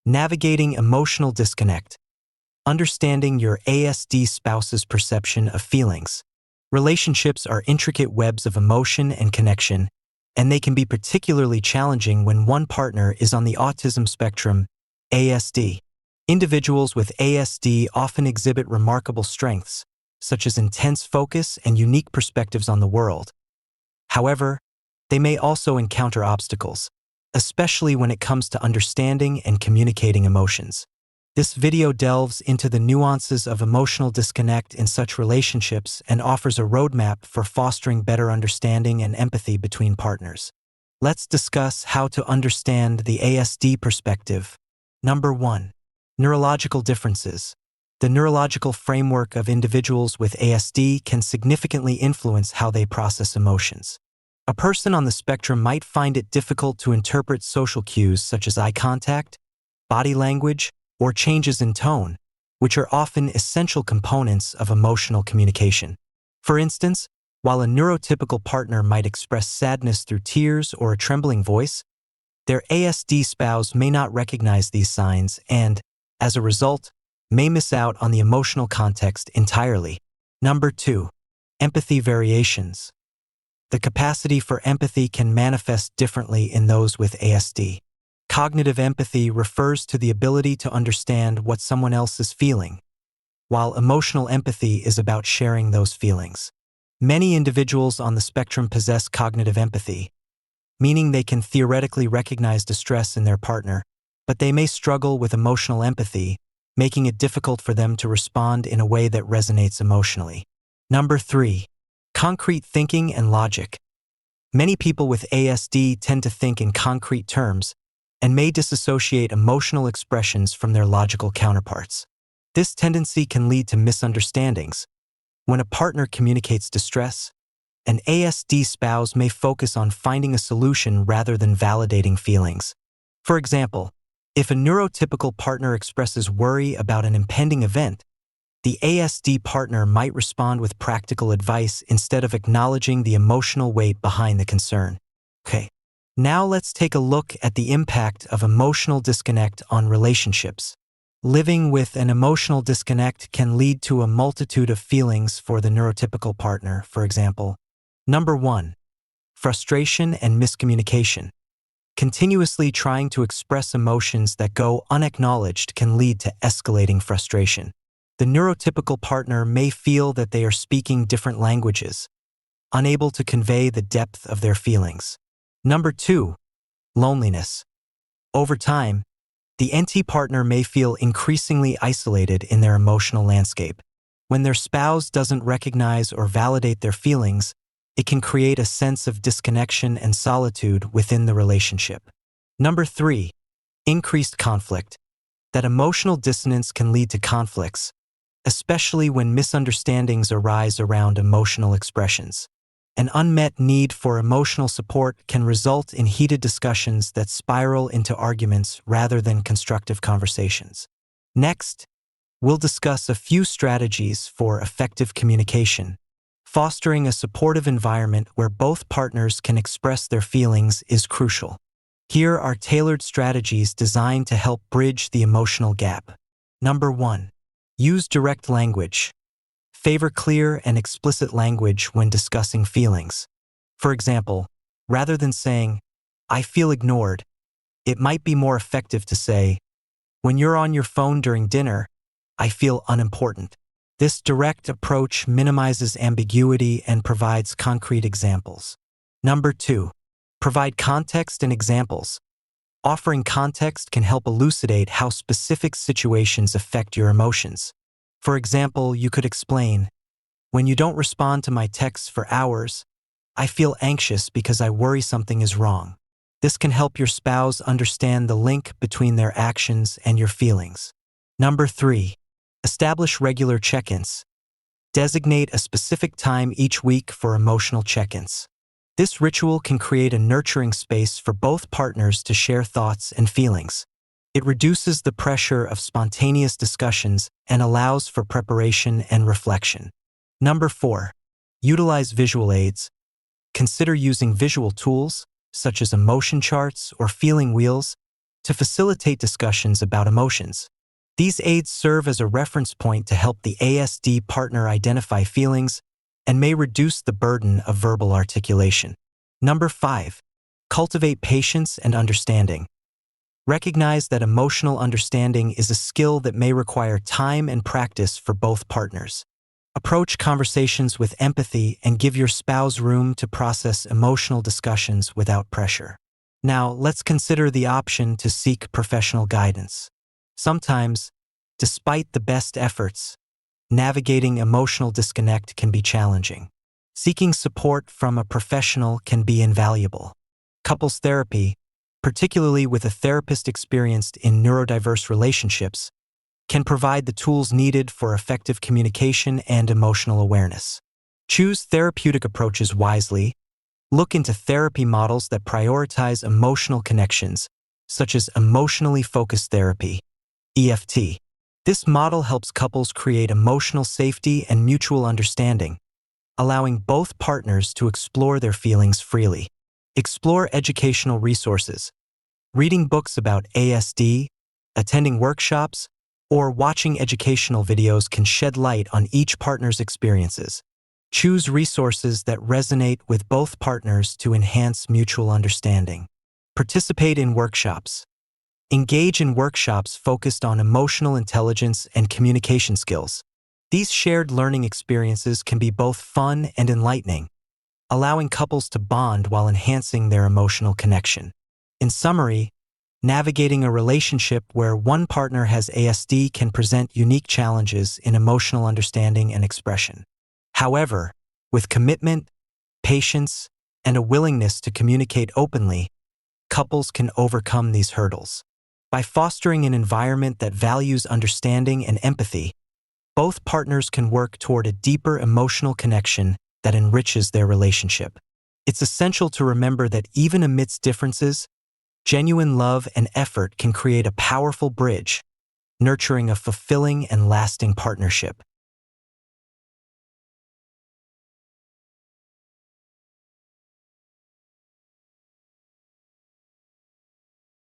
Navigating emotional disconnect. Understanding your ASD spouse's perception of feelings. Relationships are intricate webs of emotion and connection, and they can be particularly challenging when one partner is on the autism spectrum, ASD. Individuals with ASD often exhibit remarkable strengths, such as intense focus and unique perspectives on the world. However, they may also encounter obstacles, especially when it comes to understanding and communicating emotions. This video delves into the nuances of emotional disconnect in such relationships and offers a roadmap for fostering better understanding and empathy between partners. Let's discuss how to understand the ASD perspective. Number 1. Neurological differences. The neurological framework of individuals with ASD can significantly influence how they process emotions. A person on the spectrum might find it difficult to interpret social cues such as eye contact, body language, or changes in tone, which are often essential components of emotional communication. For instance, while a neurotypical partner might express sadness through tears or a trembling voice, their ASD spouse may not recognize these signs and, as a result, may miss out on the emotional context entirely. Number 2. Empathy variations. The capacity for empathy can manifest differently in those with ASD. Cognitive empathy refers to the ability to understand what someone else is feeling, while emotional empathy is about sharing those feelings. Many individuals on the spectrum possess cognitive empathy, meaning they can theoretically recognize distress in their partner, but they may struggle with emotional empathy, making it difficult for them to respond in a way that resonates emotionally. Number 3. Concrete thinking and logic. Many people with ASD tend to think in concrete terms and may disassociate emotional expressions from their logical counterparts. This tendency can lead to misunderstandings. When a partner communicates distress, an ASD spouse may focus on finding a solution rather than validating feelings. For example, if a neurotypical partner expresses worry about an impending event, the ASD partner might respond with practical advice instead of acknowledging the emotional weight behind the concern. Okay, now let's take a look at the impact of emotional disconnect on relationships. Living with an emotional disconnect can lead to a multitude of feelings for the neurotypical partner, for example. Number 1. Frustration and miscommunication. Continuously trying to express emotions that go unacknowledged can lead to escalating frustration. The neurotypical partner may feel that they are speaking different languages, unable to convey the depth of their feelings. Number 2. Loneliness. Over time, the NT partner may feel increasingly isolated in their emotional landscape. When their spouse doesn't recognize or validate their feelings, it can create a sense of disconnection and solitude within the relationship. Number 3. Increased conflict. That emotional dissonance can lead to conflicts, especially when misunderstandings arise around emotional expressions. An unmet need for emotional support can result in heated discussions that spiral into arguments rather than constructive conversations. Next, we'll discuss a few strategies for effective communication. Fostering a supportive environment where both partners can express their feelings is crucial. Here are tailored strategies designed to help bridge the emotional gap. Number 1. Use direct language. Favor clear and explicit language when discussing feelings. For example, rather than saying, "I feel ignored," it might be more effective to say, "When you're on your phone during dinner, I feel unimportant." This direct approach minimizes ambiguity and provides concrete examples. Number 2. Provide context and examples. Offering context can help elucidate how specific situations affect your emotions. For example, you could explain, "When you don't respond to my texts for hours, I feel anxious because I worry something is wrong." This can help your spouse understand the link between their actions and your feelings. Number 3. Establish regular check-ins. Designate a specific time each week for emotional check-ins. This ritual can create a nurturing space for both partners to share thoughts and feelings. It reduces the pressure of spontaneous discussions and allows for preparation and reflection. Number 4. Utilize visual aids. Consider using visual tools, such as emotion charts or feeling wheels, to facilitate discussions about emotions. These aids serve as a reference point to help the ASD partner identify feelings and may reduce the burden of verbal articulation. Number 5. Cultivate patience and understanding. Recognize that emotional understanding is a skill that may require time and practice for both partners. Approach conversations with empathy and give your spouse room to process emotional discussions without pressure. Now, let's consider the option to seek professional guidance. Sometimes, despite the best efforts, navigating emotional disconnect can be challenging. Seeking support from a professional can be invaluable. Couples therapy, particularly with a therapist experienced in neurodiverse relationships, can provide the tools needed for effective communication and emotional awareness. Choose therapeutic approaches wisely. Look into therapy models that prioritize emotional connections, such as emotionally focused therapy, EFT. This model helps couples create emotional safety and mutual understanding, allowing both partners to explore their feelings freely. Explore educational resources. Reading books about ASD, attending workshops, or watching educational videos can shed light on each partner's experiences. Choose resources that resonate with both partners to enhance mutual understanding. Participate in workshops. Engage in workshops focused on emotional intelligence and communication skills. These shared learning experiences can be both fun and enlightening, allowing couples to bond while enhancing their emotional connection. In summary, navigating a relationship where one partner has ASD can present unique challenges in emotional understanding and expression. However, with commitment, patience, and a willingness to communicate openly, couples can overcome these hurdles. By fostering an environment that values understanding and empathy, both partners can work toward a deeper emotional connection that enriches their relationship. It's essential to remember that even amidst differences, genuine love and effort can create a powerful bridge, nurturing a fulfilling and lasting partnership.